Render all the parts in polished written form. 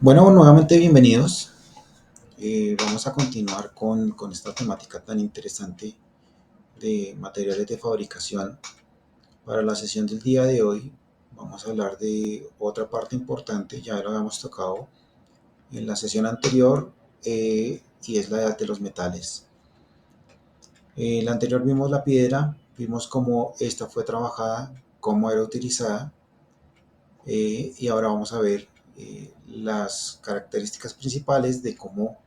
Bueno, nuevamente bienvenidos. Vamos a continuar con esta temática tan interesante de materiales de fabricación. Para la sesión del día de hoy vamos a hablar de otra parte importante, ya lo habíamos tocado en la sesión anterior, y es la edad de los metales. En la anterior vimos la piedra, vimos cómo esta fue trabajada, cómo era utilizada, y ahora vamos a ver las características principales de cómo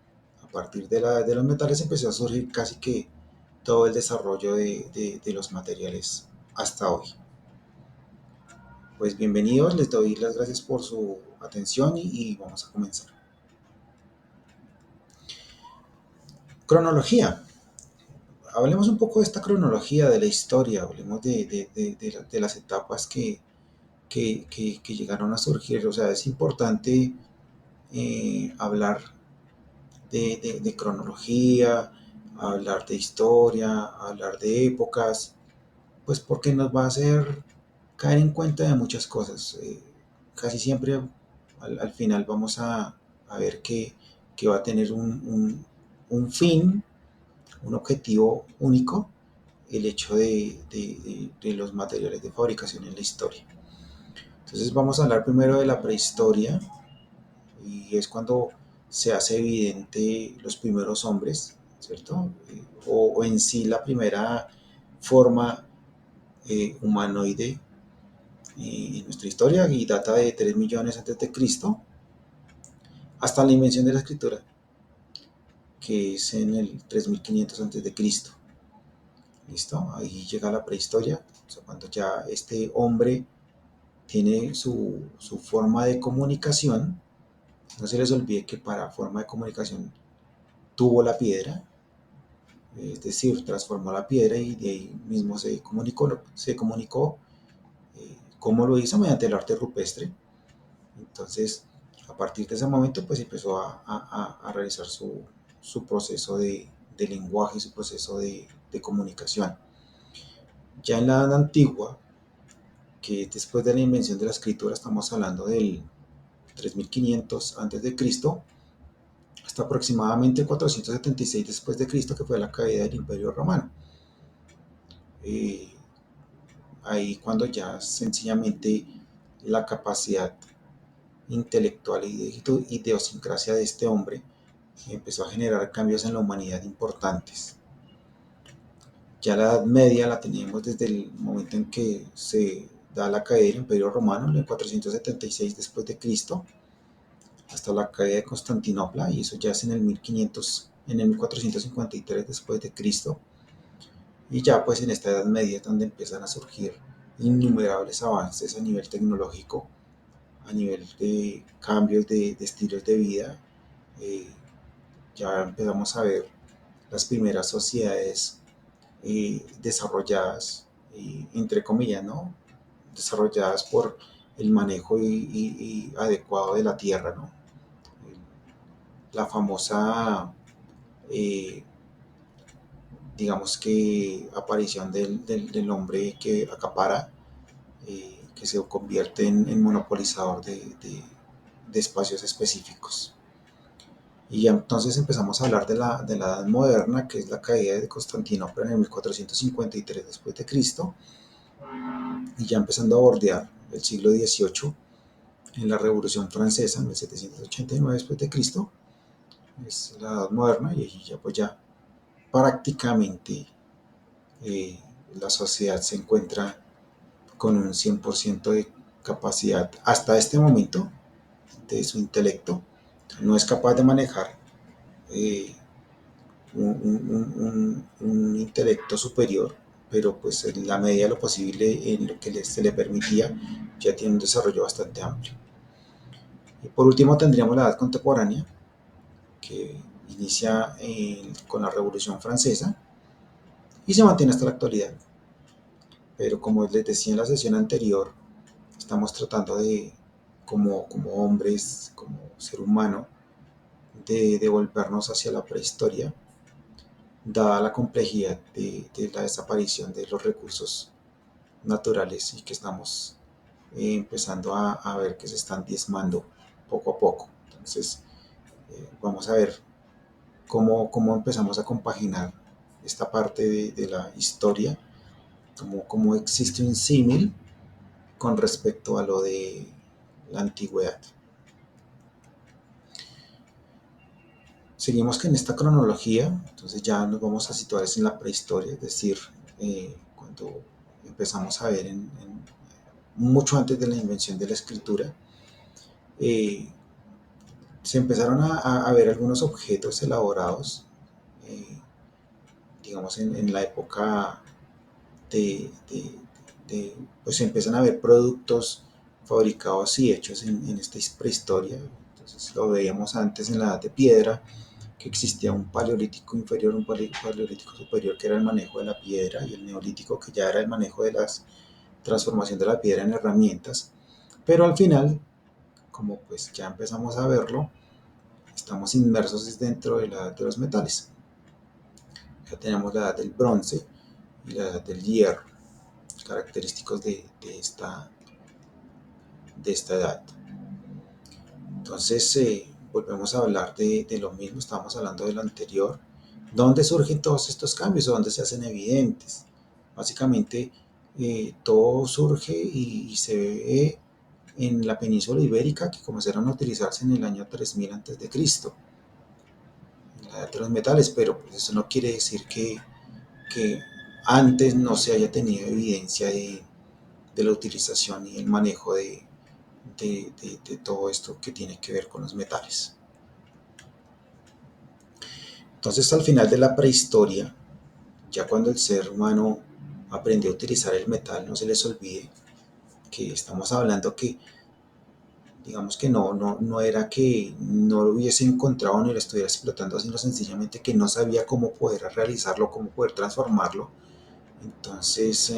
a partir de los metales empezó a surgir casi que todo el desarrollo de los materiales hasta hoy. Pues bienvenidos, les doy las gracias por su atención y vamos a comenzar. Cronología. Hablemos un poco de esta cronología, de la historia, hablemos de las etapas que llegaron a surgir. O sea, es importante hablar de cronología, hablar de historia, hablar de épocas, pues porque nos va a hacer caer en cuenta de muchas cosas. Casi siempre al final vamos a ver que va a tener un fin, un objetivo único, el hecho de los materiales de fabricación en la historia. Entonces vamos a hablar primero de la prehistoria, y es cuando se hace evidente los primeros hombres, ¿cierto? O en sí la primera forma humanoide en nuestra historia, y data de 3 millones antes de Cristo hasta la invención de la escritura, que es en el 3500 antes de Cristo. ¿Listo? Ahí llega la prehistoria, o sea, cuando ya este hombre tiene su forma de comunicación. No se les olvide que para forma de comunicación tuvo la piedra, es decir, transformó la piedra y de ahí mismo se comunicó. ¿Cómo lo hizo? Mediante el arte rupestre. Entonces, a partir de ese momento, pues empezó a realizar su proceso de lenguaje, su proceso de comunicación. Ya en la edad antigua, que después de la invención de la escritura, estamos hablando del 3500 antes de Cristo, hasta aproximadamente 476 después de Cristo, que fue la caída del Imperio Romano. Eh, Ahí cuando ya sencillamente la capacidad intelectual y de idiosincrasia de este hombre empezó a generar cambios en la humanidad importantes. Ya la Edad Media la teníamos desde el momento en que se da la caída del Imperio Romano en el 476 después de Cristo, hasta la caída de Constantinopla, y eso ya es en el 1500, en el 1453 después de Cristo. Y ya pues en esta Edad Media es donde empiezan a surgir innumerables avances a nivel tecnológico, a nivel de cambios de estilos de vida. Eh, ya empezamos a ver las primeras sociedades desarrolladas, entre comillas, ¿no? Desarrolladas por el manejo y adecuado de la tierra, ¿no? La famosa, eh, digamos que, aparición del hombre que acapara, que se convierte en monopolizador de espacios específicos. Y ya entonces empezamos a hablar de la Edad Moderna, que es la caída de Constantinopla en el 1453 después de Cristo, y ya empezando a bordear el siglo XVIII en la Revolución Francesa en 1789 después de Cristo, es la Edad Moderna, y allí ya pues ya prácticamente eh, la sociedad se encuentra con un 100% de capacidad hasta este momento de su intelecto. No es capaz de manejar eh, un intelecto superior, pero pues en la medida de lo posible, en lo que se le permitía, ya tiene un desarrollo bastante amplio. Y por último tendríamos la edad contemporánea, que inicia con la Revolución Francesa y se mantiene hasta la actualidad. Pero como les decía en la sesión anterior, estamos tratando de, como hombres, como ser humano, de devolvernos hacia la prehistoria, dada la complejidad de la desaparición de los recursos naturales, y que estamos empezando a ver que se están diezmando poco a poco. Entonces, vamos a ver cómo empezamos a compaginar esta parte de la historia, cómo existe un símil con respecto a lo de la antigüedad. Seguimos que en esta cronología, entonces ya nos vamos a situar en la prehistoria, es decir, cuando empezamos a ver mucho antes de la invención de la escritura, eh, se empezaron a ver algunos objetos elaborados, eh, digamos, en la época de, pues se empiezan a ver productos fabricados y hechos en esta prehistoria. Entonces lo veíamos antes en la edad de piedra, que existía un paleolítico inferior, un paleolítico superior, que era el manejo de la piedra, y el neolítico, que ya era el manejo de la transformación de la piedra en herramientas. Pero al final, como pues ya empezamos a verlo, estamos inmersos dentro de la edad de los metales. Ya tenemos la edad del bronce y la edad del hierro, característicos de esta edad. Entonces, volvemos a hablar de lo mismo, estábamos hablando de lo anterior. ¿Dónde surgen todos estos cambios o dónde se hacen evidentes? Básicamente, todo surge y se ve en la península ibérica, que comenzaron a utilizarse en el año 3000 a.C., en la edad de los metales, pero pues eso no quiere decir que antes no se haya tenido evidencia de la utilización y el manejo de todo esto que tiene que ver con los metales. Entonces, al final de la prehistoria, ya cuando el ser humano aprendió a utilizar el metal, no se les olvide que estamos hablando que, digamos que no era que no lo hubiese encontrado ni lo estuviera explotando, sino sencillamente que no sabía cómo poder realizarlo, cómo poder transformarlo. Entonces,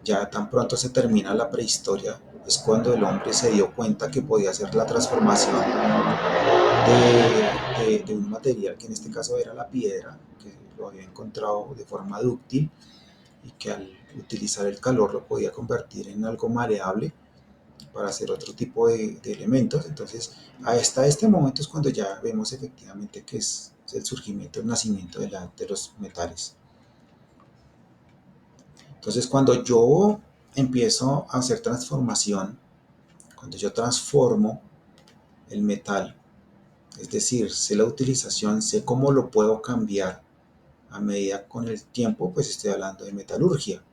ya tan pronto se termina la prehistoria, es cuando el hombre se dio cuenta que podía hacer la transformación de un material que en este caso era la piedra, que lo había encontrado de forma dúctil y que al utilizar el calor lo podía convertir en algo maleable para hacer otro tipo de elementos. Entonces, hasta este momento es cuando ya vemos efectivamente que es el surgimiento, el nacimiento de los metales. Entonces, cuando yo empiezo a hacer transformación, cuando yo transformo el metal, es decir, sé la utilización, sé cómo lo puedo cambiar a medida con el tiempo, pues estoy hablando de metalurgia,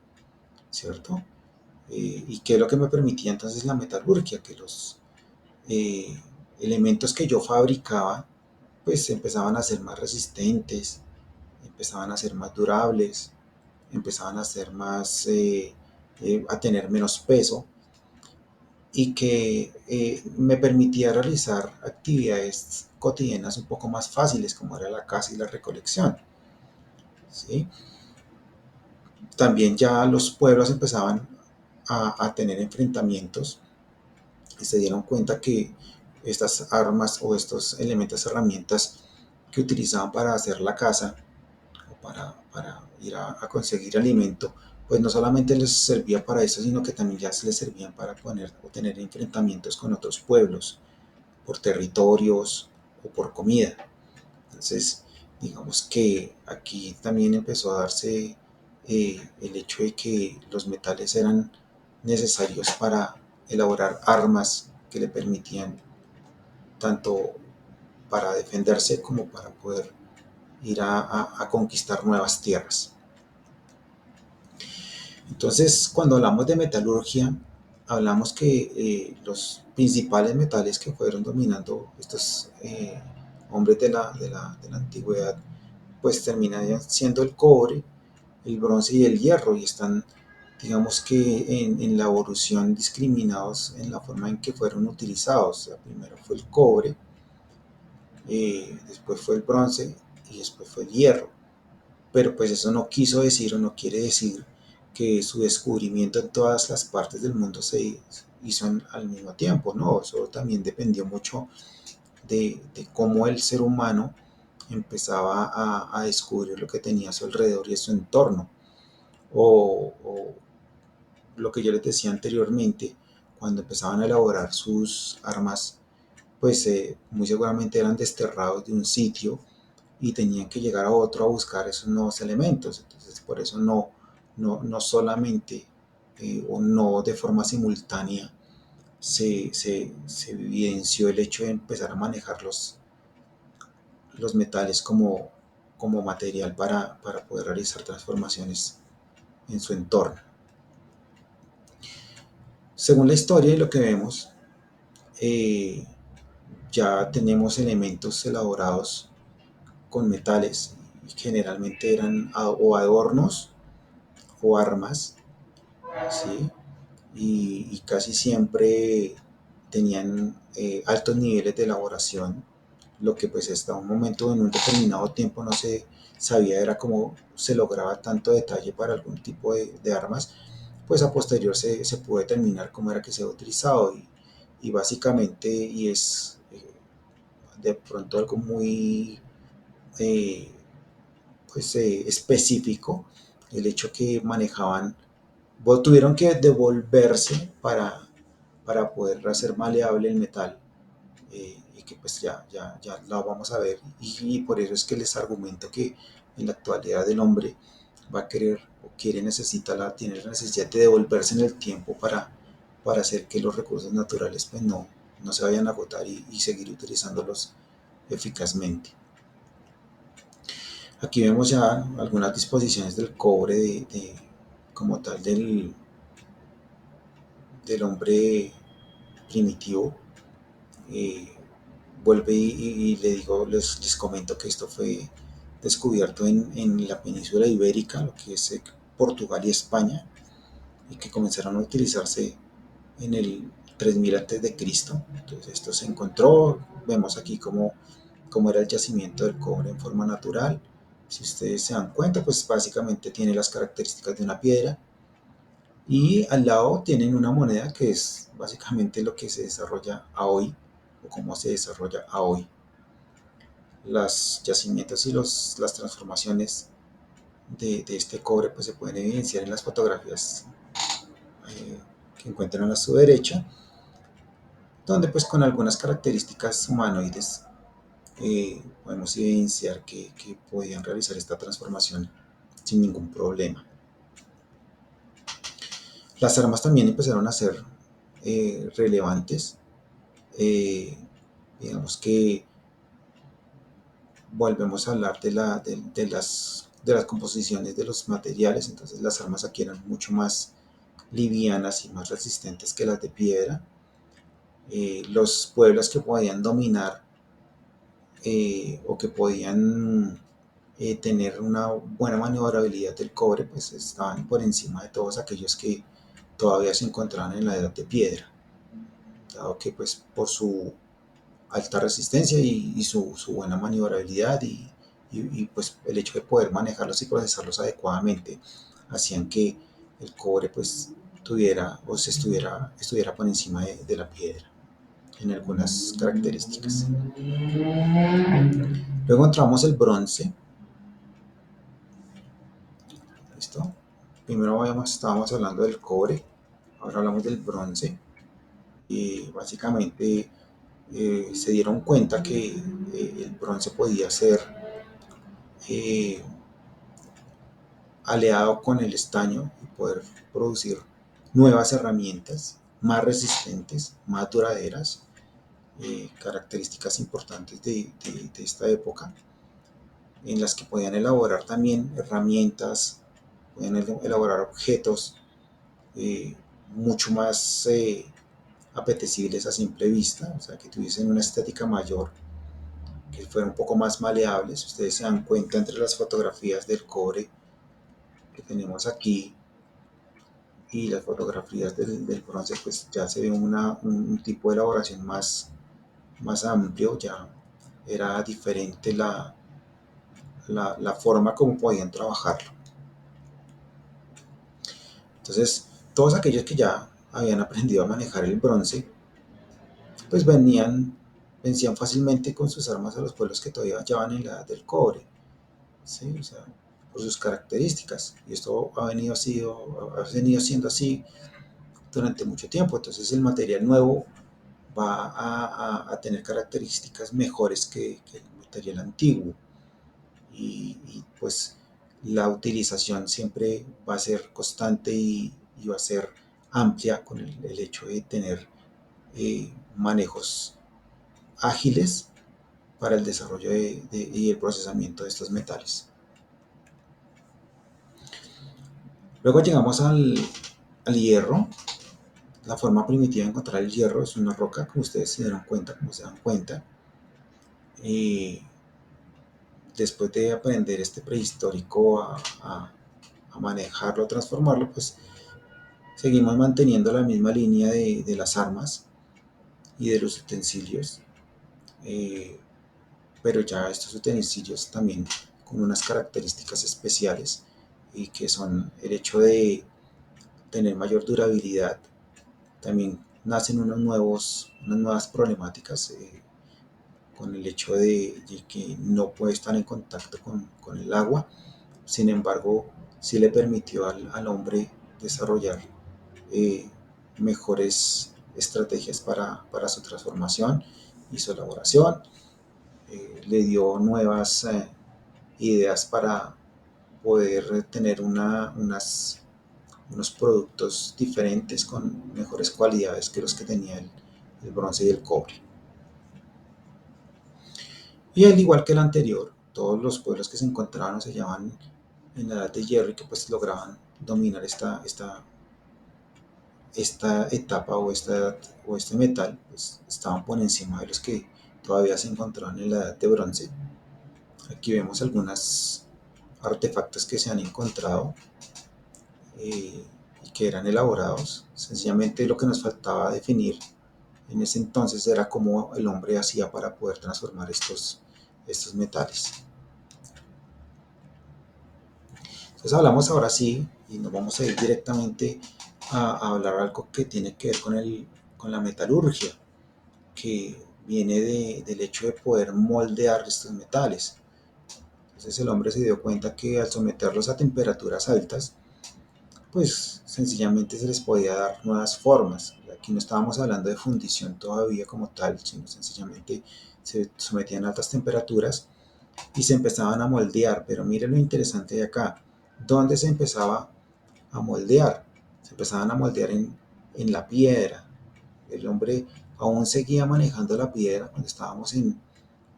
¿cierto? ¿Y qué es lo que me permitía entonces la metalurgia? Que los eh, elementos que yo fabricaba, pues empezaban a ser más resistentes, empezaban a ser más durables, empezaban a ser más, a tener menos peso, y que me permitía realizar actividades cotidianas un poco más fáciles, como era la caza y la recolección. ¿Sí? También ya los pueblos empezaban a tener enfrentamientos y se dieron cuenta que estas armas o estos elementos, herramientas que utilizaban para hacer la caza o para ir a conseguir alimento, pues no solamente les servía para eso, sino que también ya se les servían para poner o tener enfrentamientos con otros pueblos por territorios o por comida. Entonces, digamos que aquí también empezó a darse el hecho de que los metales eran necesarios para elaborar armas que le permitían tanto para defenderse como para poder ir a conquistar nuevas tierras. Entonces, cuando hablamos de metalurgia, hablamos que los principales metales que fueron dominando estos hombres de la antigüedad, pues terminan siendo el cobre, el bronce y el hierro, y están, digamos que en la evolución discriminados en la forma en que fueron utilizados. O sea, primero fue el cobre, después fue el bronce y después fue el hierro. Pero pues eso no quiso decir o no quiere decir que su descubrimiento en todas las partes del mundo se hizo al mismo tiempo, ¿no? Eso también dependió mucho de cómo el ser humano empezaba a descubrir lo que tenía a su alrededor y a su entorno. O lo que yo les decía anteriormente, cuando empezaban a elaborar sus armas, pues muy seguramente eran desterrados de un sitio y tenían que llegar a otro a buscar esos nuevos elementos. Entonces, por eso no solamente o no de forma simultánea se evidenció el hecho de empezar a manejar los metales como material para poder realizar transformaciones en su entorno. Según la historia y lo que vemos, eh, ya tenemos elementos elaborados con metales, y generalmente eran o adornos o armas, ¿sí? Y casi siempre tenían altos niveles de elaboración, lo que pues hasta un momento en un determinado tiempo no se sabía era cómo se lograba tanto detalle para algún tipo de armas, pues a posterior se pudo determinar cómo era que se había utilizado y básicamente, y es de pronto algo muy eh, pues, específico, el hecho que manejaban, tuvieron que devolverse para poder hacer maleable el metal, y que pues ya lo vamos a ver, y por eso es que les argumento que en la actualidad el hombre va a querer o tiene la necesidad de devolverse en el tiempo para hacer que los recursos naturales pues no se vayan a agotar y seguir utilizándolos eficazmente. Aquí vemos ya algunas disposiciones del cobre como tal del hombre primitivo. Eh, Vuelve y le digo, les comento que esto fue descubierto en la península ibérica, lo que es Portugal y España, y que comenzaron a utilizarse en el 3000 a.C. Entonces esto se encontró, vemos aquí cómo era el yacimiento del cobre en forma natural. Si ustedes se dan cuenta, pues básicamente tiene las características de una piedra, y al lado tienen una moneda que es básicamente lo que se desarrolla a hoy o cómo se desarrolla a hoy. Los yacimientos y las transformaciones de este cobre pues se pueden evidenciar en las fotografías que encuentran a su derecha, donde pues con algunas características humanoides podemos evidenciar que podían realizar esta transformación sin ningún problema. Las armas también empezaron a ser relevantes. Eh, digamos que volvemos a hablar de las composiciones de los materiales, entonces las armas aquí eran mucho más livianas y más resistentes que las de piedra. Los pueblos que podían dominar o que podían tener una buena maniobrabilidad del cobre, pues estaban por encima de todos aquellos que todavía se encontraban en la edad de piedra, dado que pues por su alta resistencia y su buena maniobrabilidad y pues el hecho de poder manejarlos y procesarlos adecuadamente hacían que el cobre pues tuviera o estuviera por encima de la piedra en algunas características. Luego encontramos el bronce. ¿Listo? Primero estábamos hablando del cobre, ahora hablamos del bronce. Y básicamente se dieron cuenta que el bronce podía ser eh, aliado con el estaño y poder producir nuevas herramientas más resistentes, más duraderas, características importantes de esta época, en las que podían elaborar también herramientas, podían elaborar objetos eh, mucho más apetecibles a simple vista, o sea, que tuviesen una estética mayor, que fueran un poco más maleables. Si ustedes se dan cuenta entre las fotografías del cobre que tenemos aquí y las fotografías del bronce, pues ya se ve un tipo de elaboración más amplio, ya era diferente la forma como podían trabajarlo. Entonces, todos aquellos que ya habían aprendido a manejar el bronce, pues vencían fácilmente con sus armas a los pueblos que todavía llevaban en la edad del cobre, ¿sí? O sea, por sus características. Y esto ha venido siendo así durante mucho tiempo. Entonces el material nuevo va a tener características mejores que el material antiguo pues la utilización siempre va a ser constante y va a ser amplia con el hecho de tener manejos ágiles para el desarrollo y el procesamiento de estos metales. Luego llegamos al hierro. La forma primitiva de encontrar el hierro es una roca, como ustedes se dieron cuenta, como se dan cuenta. Después de aprender este prehistórico a manejarlo, a transformarlo, pues seguimos manteniendo la misma línea de las armas y de los utensilios, eh, pero ya estos utensilios también con unas características especiales y que son el hecho de tener mayor durabilidad. También nacen unas nuevas problemáticas con el hecho de que no puede estar en contacto con el agua. Sin embargo, sí le permitió al hombre desarrollar eh, mejores estrategias para su transformación y su elaboración. Le dio nuevas ideas para poder tener unos productos diferentes con mejores cualidades que los que tenía el bronce y el cobre. Y al igual que el anterior, todos los pueblos que se encontraban o se hallaban en la edad de hierro y que pues lograban dominar esta etapa o este metal, pues estaban por encima de los que todavía se encontraban en la edad de bronce. Aquí vemos algunos artefactos que se han encontrado y que eran elaborados. Sencillamente lo que nos faltaba definir en ese entonces era cómo el hombre hacía para poder transformar estos metales. Entonces hablamos ahora sí y nos vamos a ir directamente a hablar algo que tiene que ver con la metalurgia, que viene del hecho de poder moldear estos metales. Entonces el hombre se dio cuenta que al someterlos a temperaturas altas, pues sencillamente se les podía dar nuevas formas. Aquí no estábamos hablando de fundición todavía como tal, sino sencillamente se sometían a altas temperaturas y se empezaban a moldear. Pero mire lo interesante de acá, ¿dónde se empezaba a moldear? Se empezaban a moldear en la piedra. El hombre aún seguía manejando la piedra cuando estábamos en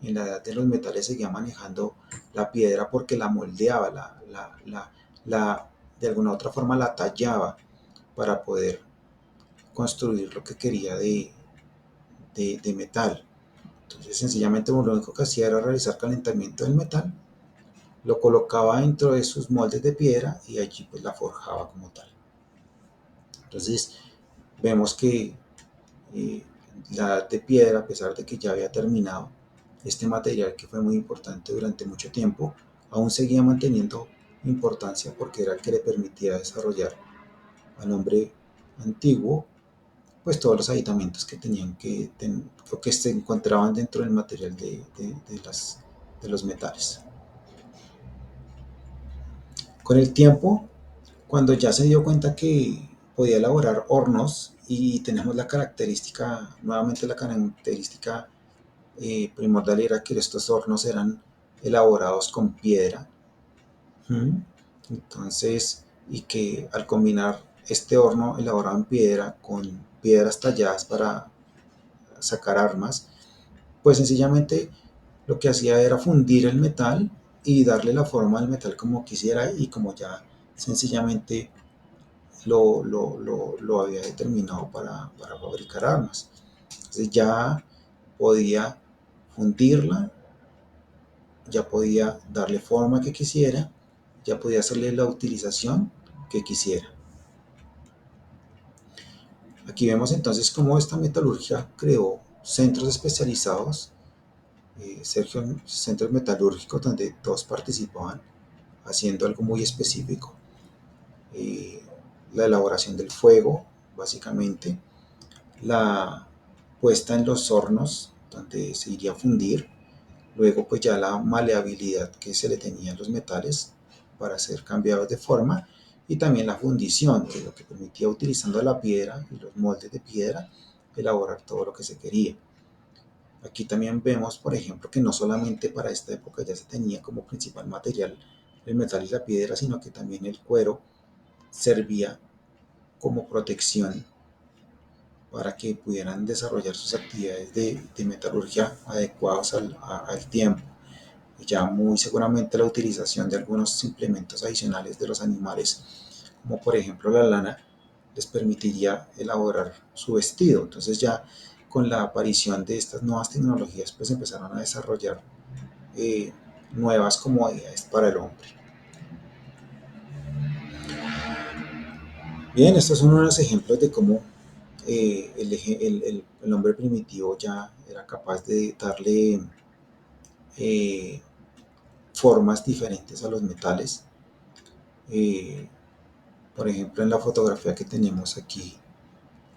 la edad de los metales, seguía manejando la piedra porque la moldeaba, de alguna otra forma la tallaba para poder construir lo que quería de metal. Entonces sencillamente lo único que hacía era realizar calentamiento del metal, lo colocaba dentro de sus moldes de piedra y allí pues la forjaba como tal. Entonces vemos que eh, la edad de piedra, a pesar de que ya había terminado, este material que fue muy importante durante mucho tiempo, aún seguía manteniendo importancia porque era el que le permitía desarrollar al hombre antiguo pues todos los aditamentos que tenían o que se encontraban dentro del material de los metales. Con el tiempo, cuando ya se dio cuenta que podía elaborar hornos y tenemos la característica, nuevamente la característica primordial era que estos hornos eran elaborados con piedra. Entonces, y que al combinar este horno elaborado en piedra con piedras talladas para sacar armas, pues sencillamente lo que hacía era fundir el metal y darle la forma al metal como quisiera y como ya sencillamente lo había determinado para fabricar armas. Entonces ya podía fundirla, ya podía darle forma que quisiera, ya podía hacerle la utilización que quisiera. Aquí vemos entonces cómo esta metalurgia creó centros especializados, centros metalúrgicos donde todos participaban haciendo algo muy específico. La elaboración del fuego, básicamente, la puesta en los hornos donde se iría a fundir, luego pues ya la maleabilidad que se le tenía a los metales para ser cambiados de forma y también la fundición, que es lo que permitía utilizando la piedra y los moldes de piedra elaborar todo lo que se quería. Aquí también vemos, por ejemplo, que no solamente para esta época ya se tenía como principal material el metal y la piedra, sino que también el cuero servía como protección para que pudieran desarrollar sus actividades de metalurgia adecuadas al tiempo. Y ya muy seguramente la utilización de algunos implementos adicionales de los animales, como por ejemplo la lana, les permitiría elaborar su vestido. Entonces ya con la aparición de estas nuevas tecnologías, pues empezaron a desarrollar eh, nuevas comodidades para el hombre. Bien, estos son unos ejemplos de cómo el hombre primitivo ya era capaz de darle eh, formas diferentes a los metales. Eh, por ejemplo, en la fotografía que tenemos aquí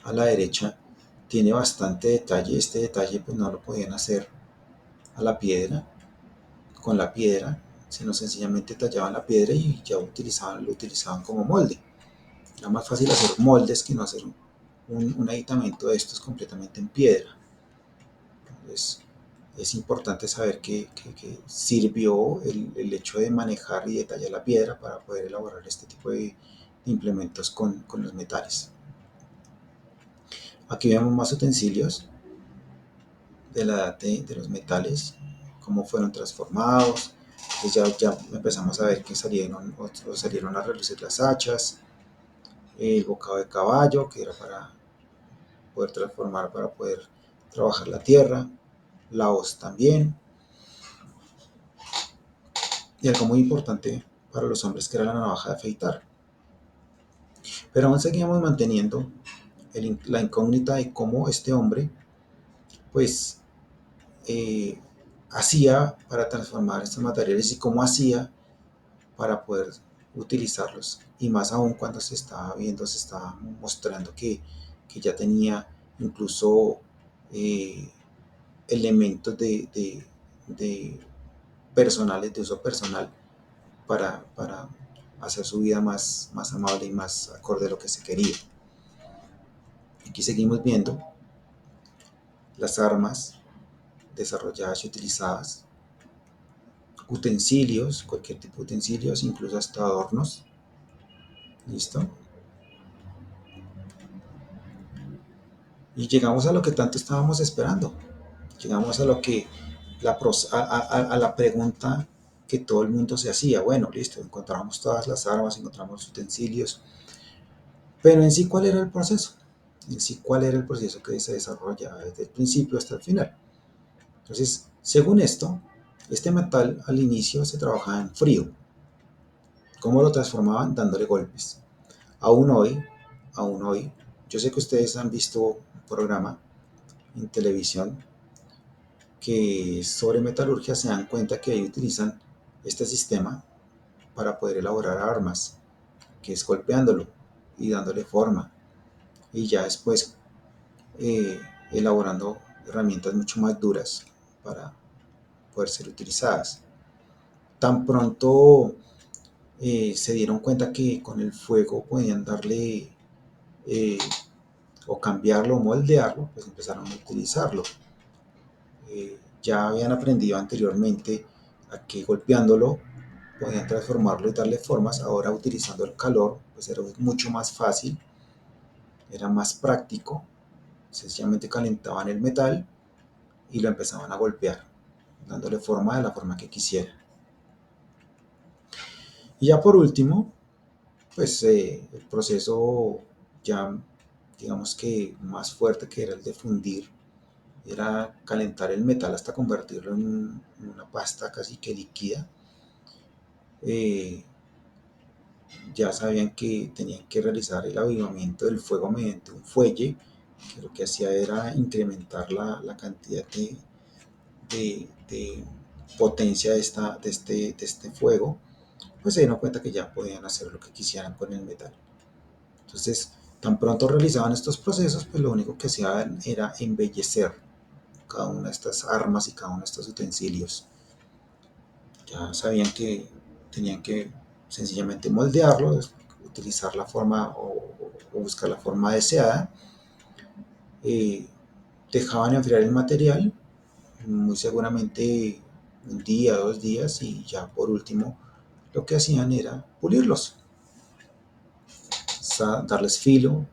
a la derecha, tiene bastante detalle. Este detalle pues no lo podían hacer a la piedra, con la piedra, sino sencillamente tallaban la piedra y ya lo utilizaban como molde. Era más fácil hacer moldes que no hacer un aditamento de estos completamente en piedra. Entonces, es importante saber que sirvió el hecho de manejar y detallar la piedra para poder elaborar este tipo de implementos con los metales. Aquí vemos más utensilios de la edad de los metales, cómo fueron transformados. Entonces ya empezamos a ver que salieron a relucir las hachas, el bocado de caballo, que era para poder transformar, para poder trabajar la tierra, la hoz también, y algo muy importante para los hombres que era la navaja de afeitar. Pero aún seguíamos manteniendo la incógnita de cómo este hombre pues eh, hacía para transformar estos materiales y cómo hacía para poder utilizarlos. Y más aún cuando se estaba viendo, se estaba mostrando que ya tenía incluso eh, elementos de personales, de uso personal, para hacer su vida más amable y más acorde a lo que se quería. Aquí seguimos viendo las armas desarrolladas y utilizadas, utensilios, cualquier tipo de utensilios, incluso hasta adornos. ¿Listo? Y llegamos a lo que tanto estábamos esperando. Llegamos a lo que a la pregunta que todo el mundo se hacía. Bueno, listo, encontramos todas las armas, encontramos los utensilios, pero en sí, ¿cuál era el proceso? En sí, ¿cuál era el proceso que se desarrollaba desde el principio hasta el final? Entonces, según esto, este metal al inicio se trabajaba en frío. ¿Cómo lo transformaban? Dándole golpes. Aún hoy, aún hoy, yo sé que ustedes han visto un programa en televisión que sobre metalurgia, se dan cuenta que ahí utilizan este sistema para poder elaborar armas, que es golpeándolo y dándole forma, y ya después eh, elaborando herramientas mucho más duras para poder ser utilizadas. Tan pronto se dieron cuenta que con el fuego podían darle eh, o cambiarlo o moldearlo, pues empezaron a utilizarlo. Ya habían aprendido anteriormente a que golpeándolo podían transformarlo y darle formas. Ahora utilizando el calor pues era mucho más fácil, era más práctico. Sencillamente calentaban el metal y lo empezaban a golpear, dándole forma de la forma que quisiera. Y ya por último, pues el proceso ya digamos que más fuerte, que era el de fundir, era calentar el metal hasta convertirlo en una pasta casi que líquida. eh, ya sabían que tenían que realizar el avivamiento del fuego mediante un fuelle, que lo que hacía era incrementar la cantidad de potencia de este fuego. Pues se dieron cuenta que ya podían hacer lo que quisieran con el metal. Entonces, tan pronto realizaban estos procesos, pues lo único que hacían era embellecer cada una de estas armas y cada uno de estos utensilios. Ya sabían que tenían que sencillamente moldearlo, utilizar la forma o buscar la forma deseada, eh, dejaban enfriar el material, muy seguramente un día, 2 días, y ya por último lo que hacían era pulirlos, darles filo,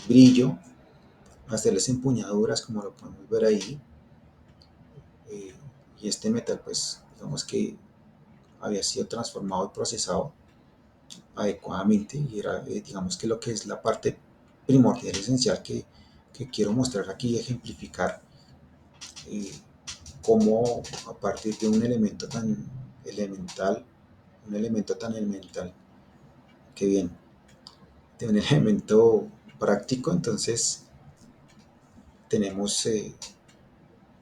brillo, hacerles empuñaduras como lo podemos ver ahí. eh, y este metal pues digamos que había sido transformado y procesado adecuadamente y era digamos que lo que es la parte primordial esencial que quiero mostrar aquí y ejemplificar, eh, cómo a partir de elemental, un elemento tan elemental, que bien, de un elemento práctico, entonces tenemos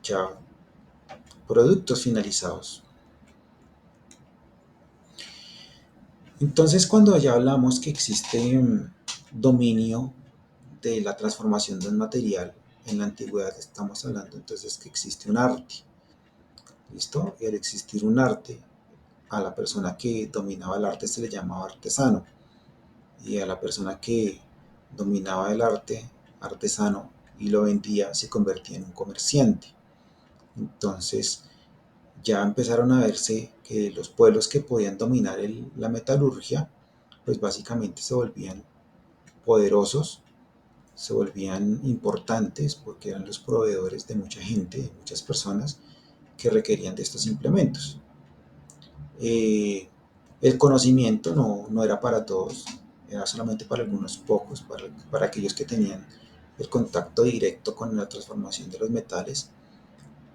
ya productos finalizados. Entonces, cuando ya hablamos que existe dominio de la transformación de un material en la antigüedad, estamos hablando entonces que existe un arte. ¿Listo? Y al existir un arte, a la persona que dominaba el arte se le llamaba artesano. Y a la persona que dominaba el arte, artesano, y lo vendía, se convertía en un comerciante. Entonces, ya empezaron a verse que los pueblos que podían dominar la metalurgia, pues básicamente se volvían poderosos, se volvían importantes porque eran los proveedores de mucha gente, de muchas personas que requerían de estos implementos. Eh, el conocimiento no era para todos, era solamente para algunos pocos, para aquellos que tenían el contacto directo con la transformación de los metales.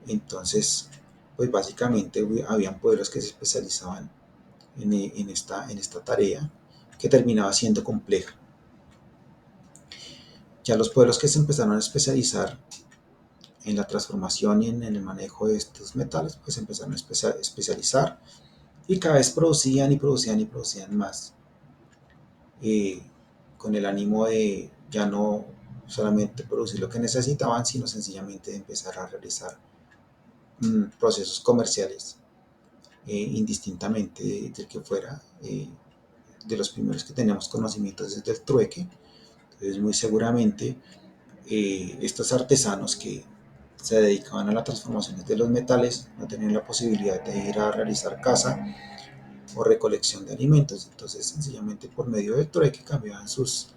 Entonces, pues básicamente habían pueblos que se especializaban en esta tarea que terminaba siendo compleja. Ya los pueblos que se empezaron a especializar en la transformación y en el manejo de estos metales, pues empezaron a especializar y cada vez producían y producían y producían más, eh, con el ánimo de ya no solamente producir lo que necesitaban, sino sencillamente de empezar a realizar procesos comerciales, indistintamente del que fuera. De los primeros que teníamos conocimientos desde el trueque. Entonces, muy seguramente, estos artesanos que se dedicaban a la transformación de los metales no tenían la posibilidad de ir a realizar caza o recolección de alimentos. Entonces, sencillamente por medio del trueque cambiaban sus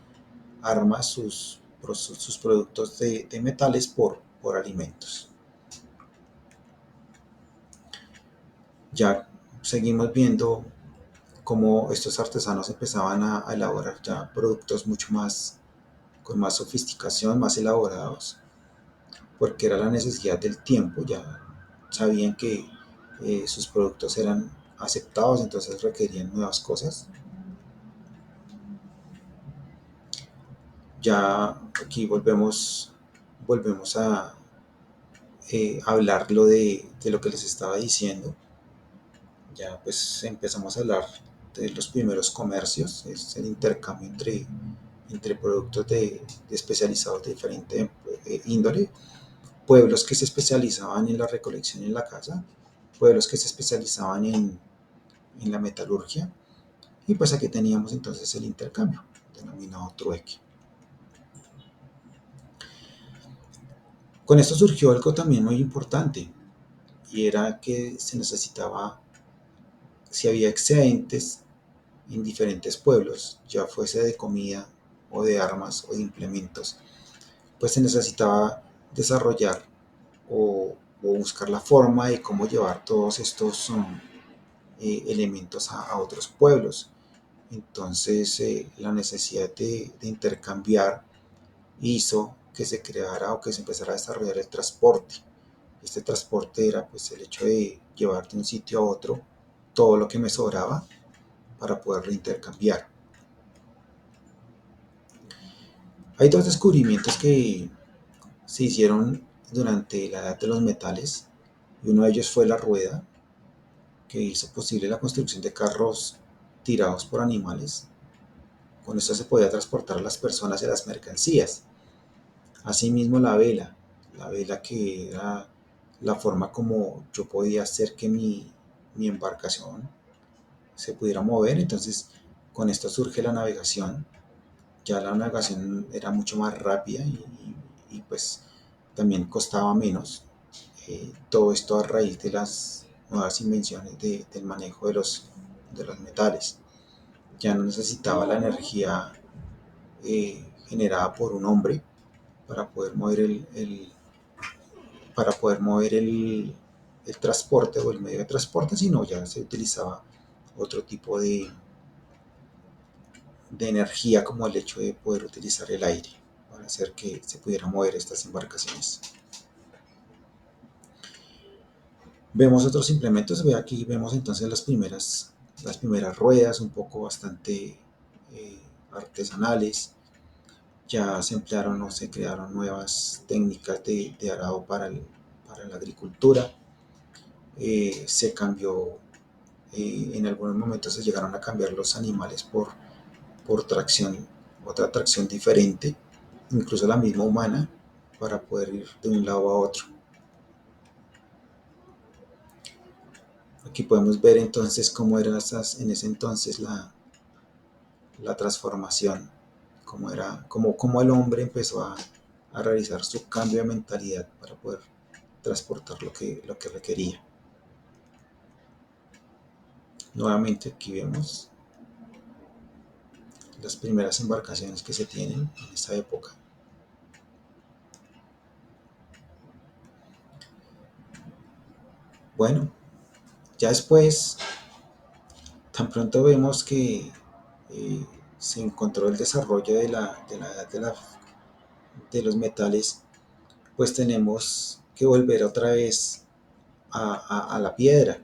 armas, sus productos de metales por alimentos. Ya seguimos viendo cómo estos artesanos empezaban a elaborar ya productos mucho más, con más sofisticación, más elaborados, porque era la necesidad del tiempo, ya sabían que sus productos eran aceptados, entonces requerían nuevas cosas. Ya aquí volvemos a hablar de lo que les estaba diciendo. Ya pues empezamos a hablar de los primeros comercios, es el intercambio entre productos de especializados de diferente índole, pueblos que se especializaban en la recolección y en la caza, pueblos que se especializaban en la metalurgia, y pues aquí teníamos entonces el intercambio, denominado trueque. Con esto surgió algo también muy importante, y era que se necesitaba, si había excedentes en diferentes pueblos, ya fuese de comida o de armas o de implementos, pues se necesitaba desarrollar o buscar la forma de cómo llevar todos estos elementos a otros pueblos. Entonces, la necesidad de intercambiar hizo que se creara o que se empezara a desarrollar el transporte. Este transporte era pues el hecho de llevar de un sitio a otro todo lo que me sobraba para poderlo intercambiar. Hay dos descubrimientos que se hicieron durante la edad de los metales, y uno de ellos fue la rueda, que hizo posible la construcción de carros tirados por animales. Con esto se podía transportar a las personas y las mercancías. Asimismo la vela que era la forma como yo podía hacer que mi embarcación se pudiera mover. Entonces con esto surge la navegación. Ya la navegación era mucho más rápida pues también costaba menos. Todo esto a raíz de las nuevas invenciones del manejo de los metales. Ya no necesitaba la energía generada por un hombre para poder mover para poder mover el transporte o el medio de transporte, sino ya se utilizaba otro tipo de energía, como el hecho de poder utilizar el aire para hacer que se pudieran mover estas embarcaciones. Vemos otros implementos, ve aquí vemos entonces las primeras ruedas, un poco bastante artesanales. Ya se emplearon o se crearon nuevas técnicas de arado para la agricultura. Se cambió, en algunos momentos se llegaron a cambiar los animales por tracción, otra tracción diferente, incluso la misma humana, para poder ir de un lado a otro. Aquí podemos ver entonces cómo era en ese entonces la transformación, cómo el hombre empezó a realizar su cambio de mentalidad para poder transportar lo que requería. Nuevamente aquí vemos las primeras embarcaciones que se tienen en esa época. Bueno, ya después, tan pronto vemos que se encontró el desarrollo de los metales, pues tenemos que volver otra vez a la piedra,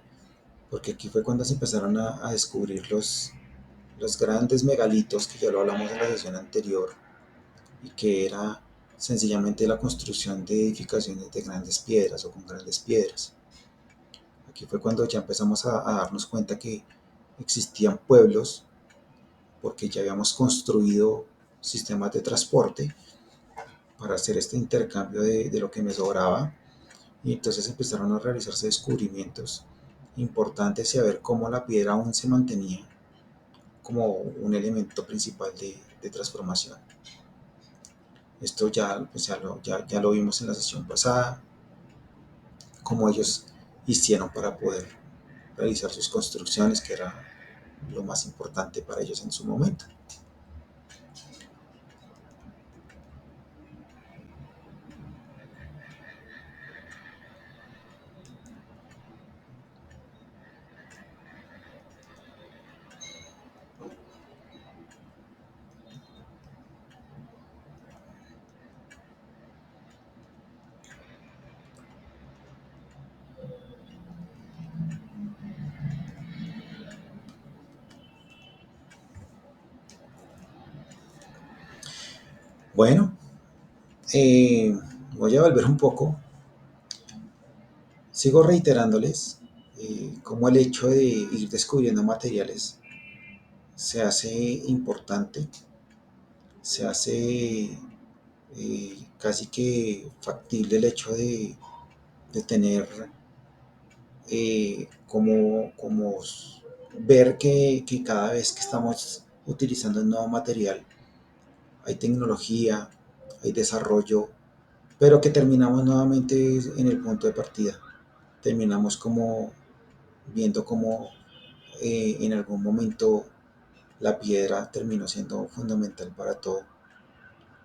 porque aquí fue cuando se empezaron a descubrir los grandes megalitos, que ya lo hablamos en la sesión anterior, y que era sencillamente la construcción de edificaciones de grandes piedras o con grandes piedras. Aquí fue cuando ya empezamos a darnos cuenta que existían pueblos, porque ya habíamos construido sistemas de transporte para hacer este intercambio de lo que me sobraba, y entonces empezaron a realizarse descubrimientos importantes y a ver cómo la piedra aún se mantenía como un elemento principal de transformación. Esto ya lo vimos en la sesión pasada, cómo ellos hicieron para poder realizar sus construcciones, que era lo más importante para ellos en su momento. Bueno, voy a volver un poco. Sigo reiterándoles cómo el hecho de ir descubriendo materiales se hace importante, se hace casi que factible el hecho de tener como ver que cada vez que estamos utilizando un nuevo material hay tecnología, hay desarrollo, pero que terminamos nuevamente en el punto de partida. Terminamos como viendo cómo en algún momento la piedra terminó siendo fundamental para todo,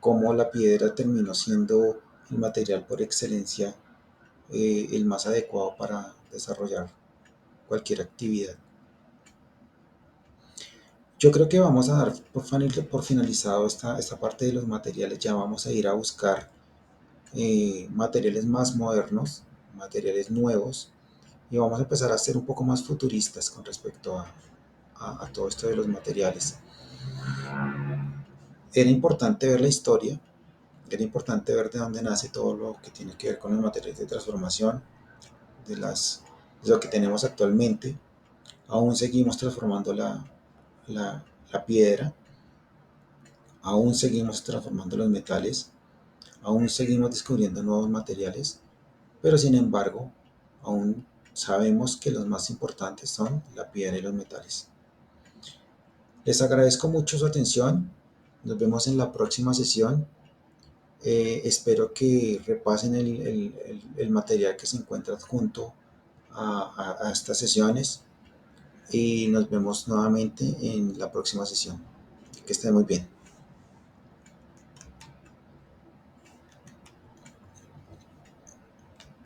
cómo la piedra terminó siendo el material por excelencia, el más adecuado para desarrollar cualquier actividad. Yo creo que vamos a dar por finalizado esta parte de los materiales. Ya vamos a ir a buscar materiales más modernos, materiales nuevos, y vamos a empezar a ser un poco más futuristas con respecto a todo esto de los materiales. Era importante ver la historia, era importante ver de dónde nace todo lo que tiene que ver con los materiales de transformación, de lo que tenemos actualmente. Aún seguimos transformando la piedra, aún seguimos transformando los metales, aún seguimos descubriendo nuevos materiales, pero sin embargo, aún sabemos que los más importantes son la piedra y los metales. Les agradezco mucho su atención. Nos vemos en la próxima sesión. Espero que repasen el material que se encuentra adjunto a estas sesiones y nos vemos nuevamente en la próxima sesión. Que estén muy bien.